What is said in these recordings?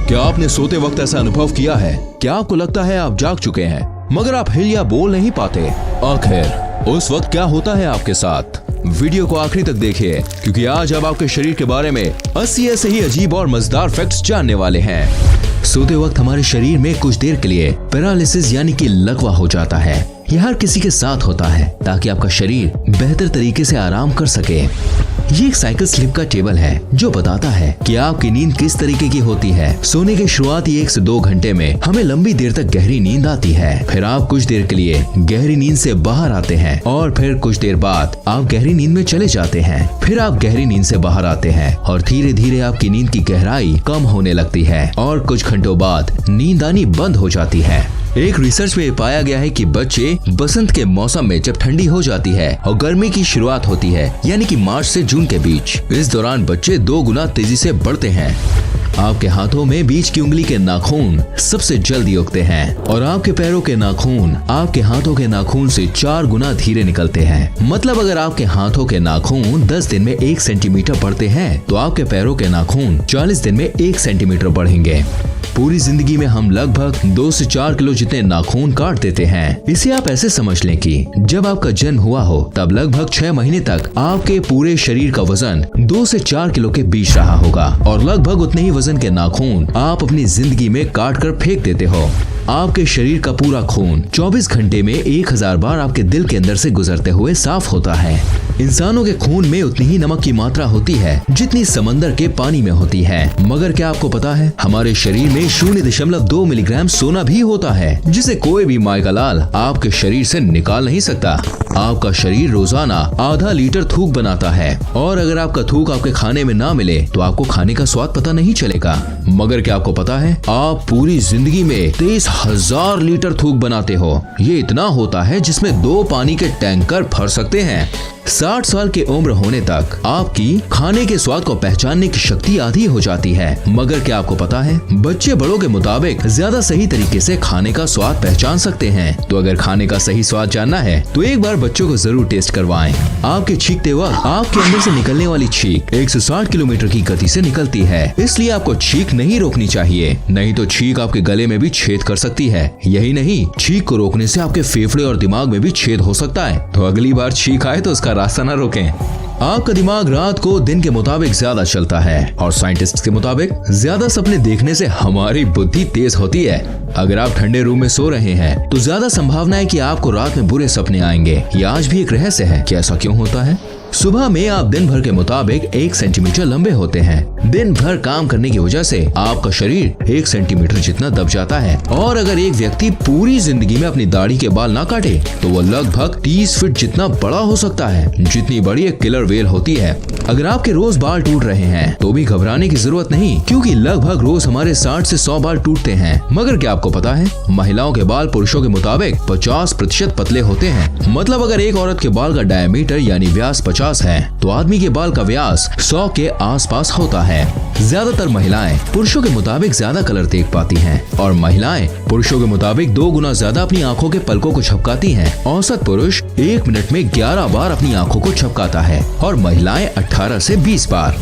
क्या आपने सोते वक्त ऐसा अनुभव किया है? क्या आपको लगता है आप जाग चुके हैं मगर आप हिल या बोल नहीं पाते? आखिर उस वक्त क्या होता है आपके साथ? वीडियो को आखिरी तक देखिए, क्योंकि आज हम आपके शरीर के बारे में 80 ऐसे ही अजीब और मजेदार फैक्ट्स जानने वाले हैं। सोते वक्त हमारे शरीर में कुछ देर के लिए पैरालिसिस यानी कि लकवा हो जाता है। यह हर किसी के साथ होता है ताकि आपका शरीर बेहतर तरीके से आराम कर सके। ये एक साइकिल स्लिप का टेबल है जो बताता है कि आपकी नींद किस तरीके की होती है। सोने के शुरुआती 1 से 2 घंटे में हमें लंबी देर तक गहरी नींद आती है। फिर आप कुछ देर के लिए गहरी नींद से बाहर आते हैं और फिर कुछ देर बाद आप गहरी नींद में चले जाते हैं। फिर आप गहरी नींद से बाहर आते हैं और धीरे धीरे आपकी नींद की गहराई कम होने लगती है और कुछ घंटों बाद नींद आनी बंद हो जाती है। एक रिसर्च में पाया गया है कि बच्चे बसंत के मौसम में जब ठंडी हो जाती है और गर्मी की शुरुआत होती है यानी कि मार्च से जून के बीच, इस दौरान बच्चे 2 गुना तेजी से बढ़ते हैं। आपके हाथों में बीच की उंगली के नाखून सबसे जल्दी उगते हैं और आपके पैरों के नाखून आपके हाथों के नाखून से 4 गुना धीरे निकलते हैं। मतलब अगर आपके हाथों के नाखून 10 दिन में 1 सेंटीमीटर बढ़ते हैं तो आपके पैरों के नाखून 40 दिन में 1 सेंटीमीटर बढ़ेंगे। पूरी जिंदगी में हम लगभग 2 से 4 किलो जितने नाखून काट देते हैं। इसे आप ऐसे समझ लें कि जब आपका जन्म हुआ हो तब लगभग 6 महीने तक आपके पूरे शरीर का वजन 2 से 4 किलो के बीच रहा होगा और लगभग उतने ही वजन के नाखून आप अपनी जिंदगी में काट कर फेंक देते हो। आपके शरीर का पूरा खून 24 घंटे में 1000 बार आपके दिल के अंदर से गुजरते हुए साफ होता है। इंसानों के खून में उतनी ही नमक की मात्रा होती है जितनी समंदर के पानी में होती है। मगर क्या आपको पता है हमारे शरीर में 0.2 मिलीग्राम सोना भी होता है, जिसे कोई भी माय का लाल आपके शरीर से निकाल नहीं सकता। आपका शरीर रोजाना आधा लीटर थूक बनाता है और अगर आपका थूक आपके खाने में ना मिले तो आपको खाने का स्वाद पता नहीं चलेगा। मगर क्या आपको पता है आप पूरी जिंदगी में 23,000 लीटर थूक बनाते हो। ये इतना होता है जिसमें 2 पानी के टैंकर भर सकते हैं। 60 साल की उम्र होने तक आपकी खाने के स्वाद को पहचानने की शक्ति आधी हो जाती है। मगर क्या आपको पता है बच्चे बड़ों के मुताबिक ज्यादा सही तरीके से खाने का स्वाद पहचान सकते हैं। तो अगर खाने का सही स्वाद जानना है तो एक बार बच्चों को जरूर टेस्ट करवाएं। आपके छींकते वक्त आपके अंदर से निकलने वाली छींक 160 किलोमीटर की गति से निकलती है, इसलिए आपको छींक नहीं रोकनी चाहिए, नहीं तो छींक आपके गले में भी छेद कर सकती है। यही नहीं, छींक को रोकने से आपके फेफड़े और दिमाग में भी छेद हो सकता है। तो अगली बार छींक आए तो उसका रास्ता न रोकें। आपका दिमाग रात को दिन के मुताबिक ज्यादा चलता है और साइंटिस्ट के मुताबिक ज्यादा सपने देखने से हमारी बुद्धि तेज होती है। अगर आप ठंडे रूम में सो रहे हैं तो ज्यादा संभावना है कि आपको रात में बुरे सपने आएंगे। ये आज भी एक रहस्य है कि ऐसा क्यों होता है। सुबह में आप दिन भर के मुताबिक 1 सेंटीमीटर लंबे होते हैं। दिन भर काम करने की वजह से आपका शरीर 1 सेंटीमीटर जितना दब जाता है और अगर एक व्यक्ति पूरी जिंदगी में अपनी दाढ़ी के बाल ना काटे तो वो लगभग 30 फीट जितना बड़ा हो सकता है, जितनी बड़ी एक किलर वेल होती है। अगर आपके रोज बाल टूट रहे हैं तो भी घबराने की जरूरत नहीं, क्योंकि लगभग रोज हमारे 60 से 100 बाल टूटते हैं। मगर क्या आपको पता है महिलाओं के बाल पुरुषों के मुताबिक 50% पतले होते हैं। मतलब अगर एक औरत के बाल का डायमीटर यानी व्यास 50 है तो आदमी के बाल का व्यास 100 के आसपास होता है। ज्यादातर महिलाएं पुरुषों के मुताबिक ज्यादा कलर देख पाती हैं और महिलाएं पुरुषों के मुताबिक 2 गुना ज्यादा अपनी आंखों के पलकों को झपकाती हैं। औसत पुरुष 1 मिनट में 11 बार अपनी आंखों को झपकाता है और महिलाएं 18 से 20 बार।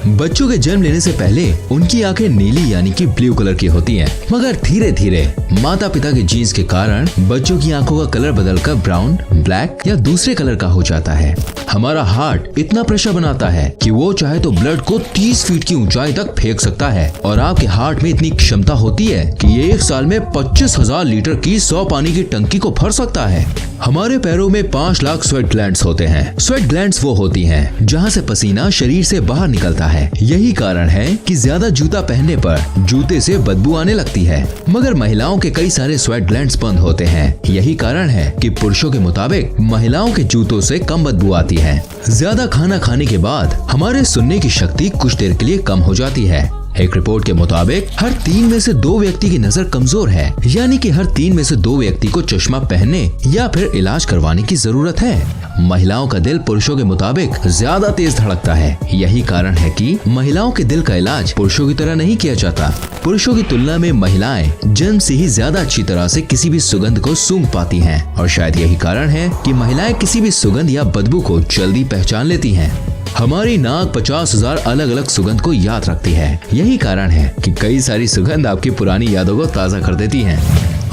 बच्चों के जन्म लेने से पहले उनकी आंखें नीली यानी कि ब्लू कलर की होती हैं, मगर धीरे धीरे माता पिता के जीन्स के कारण बच्चों की आंखों का कलर बदलकर ब्राउन, ब्लैक या दूसरे कलर का हो जाता है। हमारा हार्ट इतना प्रेशर बनाता है कि वो चाहे तो ब्लड को 30 फीट की ऊंचाई तक फेंक सकता है और आपके हार्ट में इतनी क्षमता होती है कि ये एक साल में 25,000 लीटर की 100 पानी की टंकी को भर सकता है। हमारे पैरों में 5 लाख स्वेट ग्लैंड्स होते हैं। स्वेट ग्लैंड्स वो होती हैं जहाँ से पसीना शरीर से बाहर निकलता है। यही कारण है कि ज्यादा जूता पहनने पर जूते से बदबू आने लगती है। मगर महिलाओं के कई सारे स्वेट ग्लैंड्स बंद होते हैं। यही कारण है कि पुरुषों के मुताबिक महिलाओं के जूतों से कम बदबू आती है। ज्यादा खाना खाने के बाद हमारे सुनने की शक्ति कुछ देर के लिए कम हो जाती है। एक रिपोर्ट के मुताबिक हर 3 में से 2 व्यक्ति की नजर कमजोर है, यानी कि हर 3 में से 2 व्यक्ति को चश्मा पहनने या फिर इलाज करवाने की जरूरत है। महिलाओं का दिल पुरुषों के मुताबिक ज्यादा तेज धड़कता है। यही कारण है कि महिलाओं के दिल का इलाज पुरुषों की तरह नहीं किया जाता। पुरुषों की तुलना में महिलाएं जन्म से ही ज्यादा अच्छी तरह से किसी भी सुगंध को सूंघ पाती हैं और शायद यही कारण है कि महिलाएं किसी भी सुगंध या बदबू को जल्दी पहचान लेती हैं। हमारी नाक 50,000 अलग अलग सुगंध को याद रखती है। यही कारण है कि कई सारी सुगंध आपकी पुरानी यादों को ताज़ा कर देती हैं।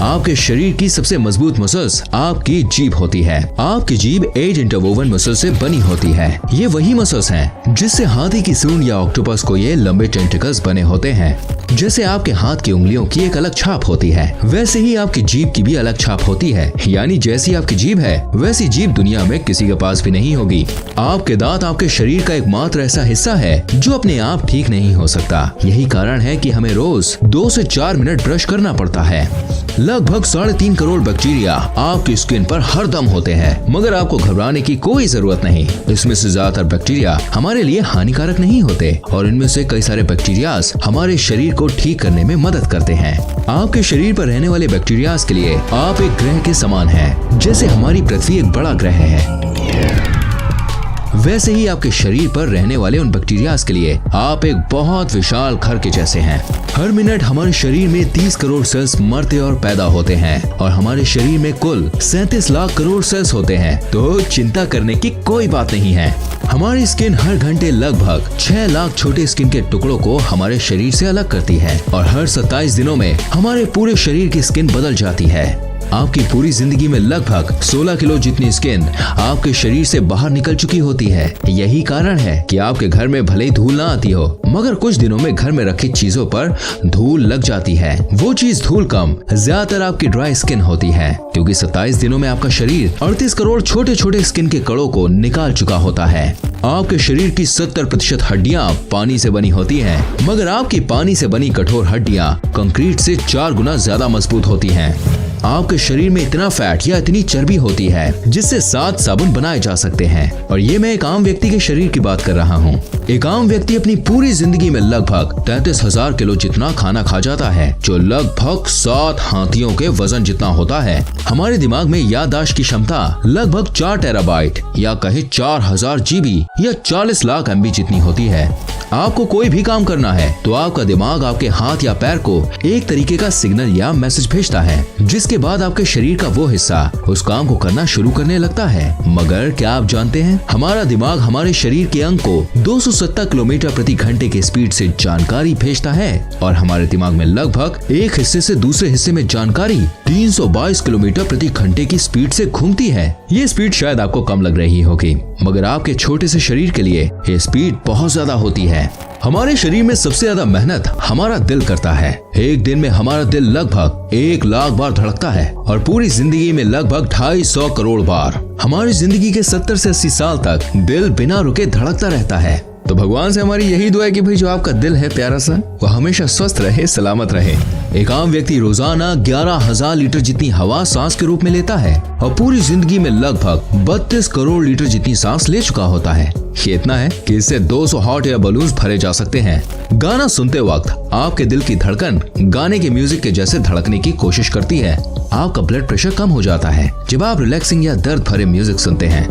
आपके शरीर की सबसे मजबूत मसल्स आपकी जीभ होती है। आपकी जीभ 8 इंटरवोवन मसल से बनी होती है। ये वही मसल्स हैं जिससे हाथी की सूंड या ऑक्टोपस को ये लंबे टेंटिकल्स बने होते हैं। जैसे आपके हाथ की उंगलियों की एक अलग छाप होती है, वैसे ही आपकी जीभ की भी अलग छाप होती है। यानी जैसी आपकी जीभ है वैसी जीभ दुनिया में किसी के पास भी नहीं होगी। आपके दांत आपके शरीर का एकमात्र ऐसा हिस्सा है जो अपने आप ठीक नहीं हो सकता। यही कारण है कि हमें रोज 2 से 4 मिनट ब्रश करना पड़ता है। लगभग 3.5 करोड़ बैक्टीरिया आपकी स्किन पर हरदम होते हैं, मगर आपको घबराने की कोई जरूरत नहीं। इसमें से ज्यादातर बैक्टीरिया हमारे लिए हानिकारक नहीं होते और इनमें से कई सारे बैक्टीरियाज हमारे शरीर को ठीक करने में मदद करते हैं। आपके शरीर पर रहने वाले बैक्टीरियाज के लिए आप एक ग्रह के समान हैं। जैसे हमारी पृथ्वी एक बड़ा ग्रह है, वैसे ही आपके शरीर पर रहने वाले उन बैक्टीरियाज के लिए आप एक बहुत विशाल घर के जैसे हैं। हर मिनट हमारे शरीर में 30 करोड़ सेल्स मरते और पैदा होते हैं और हमारे शरीर में कुल 37 लाख करोड़ सेल्स होते हैं, तो चिंता करने की कोई बात नहीं है। हमारी स्किन हर घंटे लगभग 6 लाख छोटे स्किन के टुकड़ों को हमारे शरीर से अलग करती है और हर 27 दिनों में हमारे पूरे शरीर की स्किन बदल जाती है। आपकी पूरी जिंदगी में लगभग 16 किलो जितनी स्किन आपके शरीर से बाहर निकल चुकी होती है। यही कारण है कि आपके घर में भले ही धूल ना आती हो, मगर कुछ दिनों में घर में रखी चीजों पर धूल लग जाती है। वो चीज धूल कम ज्यादातर आपकी ड्राई स्किन होती है, क्योंकि 27 दिनों में आपका शरीर 38 करोड़ छोटे छोटे स्किन के कणों को निकाल चुका होता है। आपके शरीर की 70% हड्डियां पानी से बनी होती हैं, मगर आपकी पानी से बनी कठोर हड्डियां कंक्रीट से 4 गुना ज्यादा मजबूत होती हैं। आपके शरीर में इतना फैट या इतनी चर्बी होती है जिससे 7 साबुन बनाए जा सकते हैं, और ये मैं एक आम व्यक्ति के शरीर की बात कर रहा हूँ। एक आम व्यक्ति अपनी पूरी जिंदगी में लगभग 33,000 किलो जितना खाना खा जाता है, जो लगभग 7 हाथियों के वजन जितना होता है। हमारे दिमाग में याददाश्त की क्षमता लगभग 4 टेराबाइट या कहे 4000 GB या 40 लाख MB जितनी होती है। आपको कोई भी काम करना है तो आपका दिमाग आपके हाथ या पैर को एक तरीके का सिग्नल या मैसेज भेजता है, जिसके बाद आपके शरीर का वो हिस्सा उस काम को करना शुरू करने लगता है। मगर क्या आप जानते हैं, हमारा दिमाग हमारे शरीर के अंग को 270 किलोमीटर प्रति घंटे के स्पीड से जानकारी भेजता है और हमारे दिमाग में लगभग एक हिस्से से दूसरे हिस्से में जानकारी 322 किलोमीटर प्रति घंटे की स्पीड से घूमती है। ये स्पीड शायद आपको कम लग रही होगी, मगर आपके छोटे से शरीर के लिए ये स्पीड बहुत ज्यादा होती है। हमारे शरीर में सबसे ज्यादा मेहनत हमारा दिल करता है। एक दिन में हमारा दिल लगभग 1 लाख बार धड़कता है और पूरी जिंदगी में लगभग 250 करोड़ बार। हमारी जिंदगी के 70 से 80 साल तक दिल बिना रुके धड़कता रहता है। तो भगवान से हमारी यही दुआ है कि भाई जो आपका दिल है प्यारा सा, वो हमेशा स्वस्थ रहे, सलामत रहे। एक आम व्यक्ति रोजाना 11,000 लीटर जितनी हवा सांस के रूप में लेता है और पूरी जिंदगी में लगभग 32 करोड़ लीटर जितनी सांस ले चुका होता है। ये इतना है कि इससे 200 हॉट एयर बलून्स भरे जा सकते हैं। गाना सुनते वक्त आपके दिल की धड़कन गाने के म्यूजिक के जैसे धड़कने की कोशिश करती है। आपका ब्लड प्रेशर कम हो जाता है जब आप रिलैक्सिंग या दर्द भरे म्यूजिक सुनते हैं।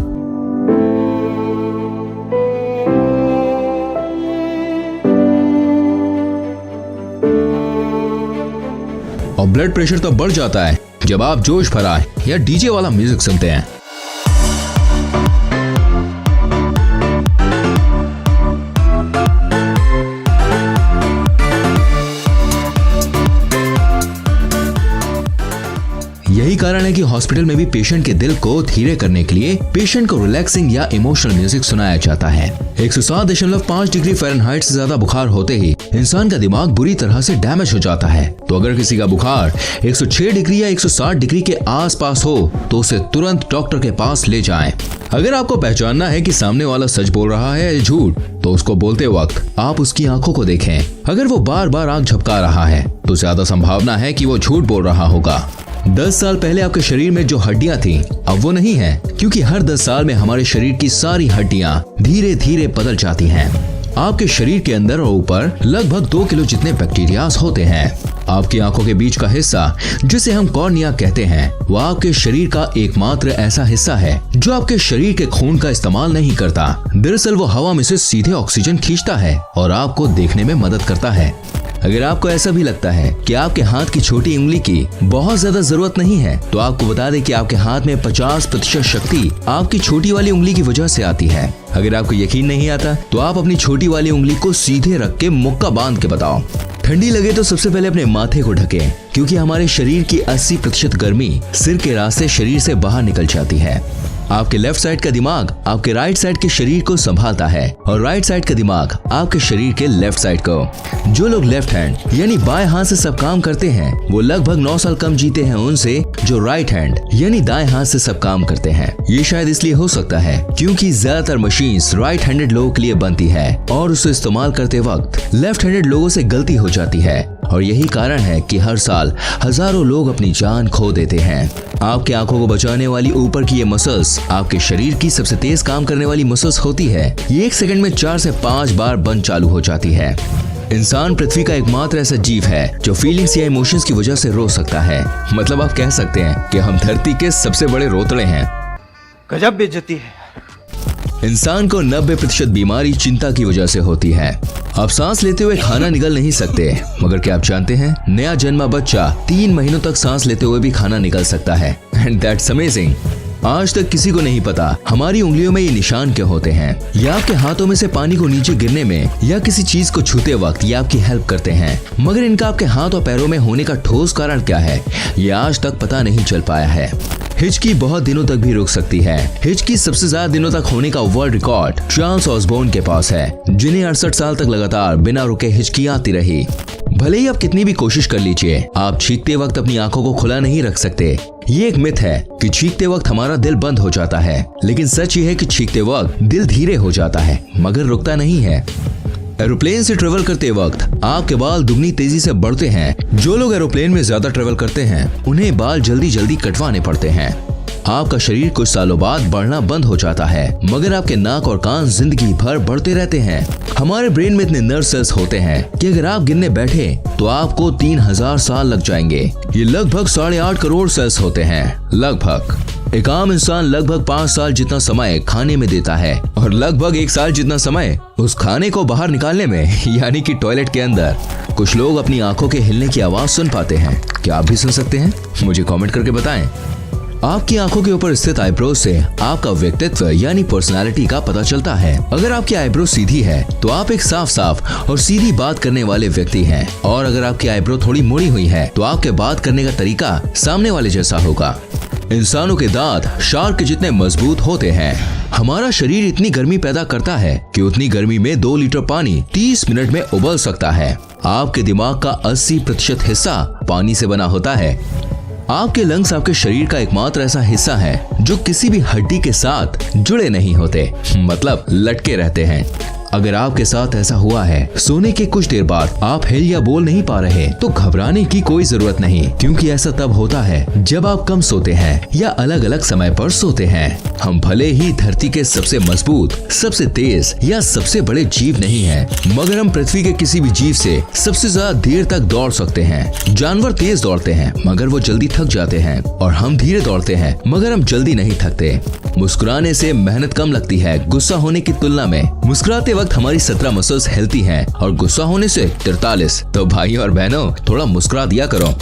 और ब्लड प्रेशर तो बढ़ जाता है जब आप जोश भरा या डीजे वाला म्यूजिक सुनते हैं। यही कारण है कि हॉस्पिटल में भी पेशेंट के दिल को धीरे करने के लिए पेशेंट को रिलैक्सिंग या इमोशनल म्यूजिक सुनाया जाता है। 107.5 डिग्री फ़ारेनहाइट से ज्यादा बुखार होते ही इंसान का दिमाग बुरी तरह से डैमेज हो जाता है। तो अगर किसी का बुखार 106 डिग्री या 160 डिग्री के आसपास हो तो उसे तुरंत डॉक्टर के पास ले जाएं। अगर आपको पहचानना है कि सामने वाला सच बोल रहा है या झूठ, तो उसको बोलते वक्त आप उसकी आंखों को देखें। अगर वो बार बार आंख झपका रहा है तो ज्यादा संभावना है कि वो झूठ बोल रहा होगा। 10 साल पहले आपके शरीर में जो हड्डियां थीं, अब वो नहीं है, क्योंकि हर 10 साल में हमारे शरीर की सारी हड्डियां धीरे धीरे बदल जाती हैं। आपके शरीर के अंदर और ऊपर लगभग 2 किलो जितने बैक्टीरियाज होते हैं। आपकी आंखों के बीच का हिस्सा जिसे हम कॉर्निया कहते हैं, वह आपके शरीर का एकमात्र ऐसा हिस्सा है जो आपके शरीर के खून का इस्तेमाल नहीं करता। दरअसल वो हवा में से सीधे ऑक्सीजन खींचता है और आपको देखने में मदद करता है। अगर आपको ऐसा भी लगता है कि आपके हाथ की छोटी उंगली की बहुत ज्यादा जरूरत नहीं है, तो आपको बता दें कि आपके हाथ में 50% शक्ति आपकी छोटी वाली उंगली की वजह से आती है। अगर आपको यकीन नहीं आता तो आप अपनी छोटी वाली उंगली को सीधे रख के मुक्का बांध के बताओ। ठंडी लगे तो सबसे पहले अपने माथे को ढकें, क्योंकि हमारे शरीर की 80% गर्मी सिर के रास्ते शरीर से बाहर निकल जाती है। आपके लेफ्ट साइड का दिमाग आपके राइट साइड के शरीर को संभालता है और राइट साइड का दिमाग आपके शरीर के लेफ्ट साइड को। जो लोग लेफ्ट हैंड यानी बाएं हाथ से सब काम करते हैं, वो लगभग 9 साल कम जीते हैं उनसे जो राइट हैंड यानी दाएं हाथ से सब काम करते हैं। ये शायद इसलिए हो सकता है क्योंकि ज्यादातर मशीन्स राइट हैंडेड लोगों के लिए बनती है और उसे इस्तेमाल करते वक्त लेफ्ट हैंडेड लोगों से गलती हो जाती है, और यही कारण है कि हर साल हजारों लोग अपनी जान खो देते हैं। आपकी आंखों को बचाने वाली ऊपर की ये मसल्स आपके शरीर की सबसे तेज काम करने वाली मसल्स होती है। ये 1 सेकंड में 4 से 5 बार बंद चालू हो जाती है। इंसान पृथ्वी का एकमात्र ऐसा जीव है जो फीलिंग्स या इमोशंस की वजह से रो सकता है। मतलब आप कह सकते हैं कि हम धरती के सबसे बड़े रोतड़े हैं। गजब बेइज्जती है। इंसान को 90% बीमारी चिंता की वजह से होती है। आप सांस लेते हुए खाना निगल नहीं सकते, मगर क्या आप जानते हैं नया जन्मा बच्चा 3 महीनों तक सांस लेते हुए भी खाना निगल सकता है। And that's amazing. आज तक किसी को नहीं पता हमारी उंगलियों में ये निशान क्या होते हैं। ये आपके हाथों में से पानी को नीचे गिरने में या किसी चीज को छूते वक्त ये आपकी हेल्प करते हैं, मगर इनका आपके हाथ और पैरों में होने का ठोस कारण क्या है, ये आज तक पता नहीं चल पाया है। हिचकी बहुत दिनों तक भी रुक सकती है। हिचकी सबसे ज्यादा दिनों तक होने का वर्ल्ड रिकॉर्ड चार्ल्स ऑसबोर्न के पास है, जिन्हें 68 साल तक लगातार बिना रुके हिचकी आती रही। भले ही आप कितनी भी कोशिश कर लीजिए, आप चीखते वक्त अपनी आंखों को खुला नहीं रख सकते। ये एक मिथ है कि चीखते वक्त हमारा दिल बंद हो जाता है, लेकिन सच ये है कि चीखते वक्त दिल धीरे हो जाता है मगर रुकता नहीं है। एरोप्लेन से ट्रेवल करते वक्त आपके बाल दुगनी तेजी से बढ़ते हैं। जो लोग एरोप्लेन में ज्यादा ट्रेवल करते हैं उन्हें बाल जल्दी जल्दी कटवाने पड़ते हैं। आपका शरीर कुछ सालों बाद बढ़ना बंद हो जाता है, मगर आपके नाक और कान जिंदगी भर बढ़ते रहते हैं। हमारे ब्रेन में इतने नर्व सेल्स होते हैं कि अगर आप गिनने बैठे तो आपको 3000 साल लग जाएंगे। ये लगभग 8.5 करोड़ सेल्स होते हैं। लगभग एक आम इंसान लगभग 5 साल जितना समय खाने में देता है और लगभग 1 साल जितना समय उस खाने को बाहर निकालने में, यानी कि टॉयलेट के अंदर। कुछ लोग अपनी आंखों के हिलने की आवाज सुन पाते हैं। क्या आप भी सुन सकते हैं? मुझे कमेंट करके बताएं। आपकी आंखों के ऊपर स्थित आईब्रो से आपका व्यक्तित्व यानी पर्सनालिटी का पता चलता है। अगर आपकी आईब्रो सीधी है तो आप एक साफ साफ और सीधी बात करने वाले व्यक्ति हैं, और अगर आपकी आईब्रो थोड़ी मुड़ी हुई है तो आपके बात करने का तरीका सामने वाले जैसा होगा। इंसानों के दांत शार्क के जितने मजबूत होते हैं। हमारा शरीर इतनी गर्मी पैदा करता है कि उतनी गर्मी में 2 लीटर पानी 30 मिनट में उबल सकता है। आपके दिमाग का 80% हिस्सा पानी से बना होता है। आपके लंग्स आपके शरीर का एकमात्र ऐसा हिस्सा है जो किसी भी हड्डी के साथ जुड़े नहीं होते, मतलब लटके रहते हैं। अगर आपके साथ ऐसा हुआ है, सोने के कुछ देर बाद आप हिल या बोल नहीं पा रहे, तो घबराने की कोई जरूरत नहीं, क्योंकि ऐसा तब होता है जब आप कम सोते हैं या अलग अलग समय पर सोते हैं। हम भले ही धरती के सबसे मजबूत, सबसे तेज या सबसे बड़े जीव नहीं हैं, मगर हम पृथ्वी के किसी भी जीव से सबसे ज्यादा देर तक दौड़ सकते हैं। जानवर तेज दौड़ते हैं मगर वो जल्दी थक जाते हैं, और हम धीरे दौड़ते हैं मगर हम जल्दी नहीं थकते। मुस्कुराने से मेहनत कम लगती है गुस्सा होने की तुलना में। मुस्कुराते वक्त हमारी 17 मसल्स हिलती हैं और गुस्सा होने से 43। तो भाइयों और बहनों, थोड़ा मुस्कुरा दिया करो।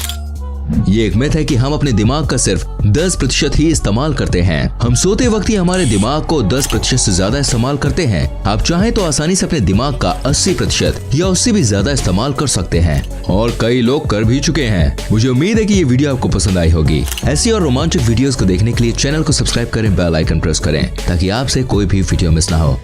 ये एक मिथ है कि हम अपने दिमाग का सिर्फ 10% ही इस्तेमाल करते हैं। हम सोते वक्त ही हमारे दिमाग को 10% से ज्यादा इस्तेमाल करते हैं। आप चाहें तो आसानी से अपने दिमाग का 80% या उससे भी ज्यादा इस्तेमाल कर सकते हैं, और कई लोग कर भी चुके हैं। मुझे उम्मीद है कि ये वीडियो आपको पसंद आई होगी। ऐसी और रोमांचक वीडियोस को देखने के लिए चैनल को सब्सक्राइब करें, बेल आइकन प्रेस करें, ताकि आपसे कोई भी वीडियो मिस ना हो।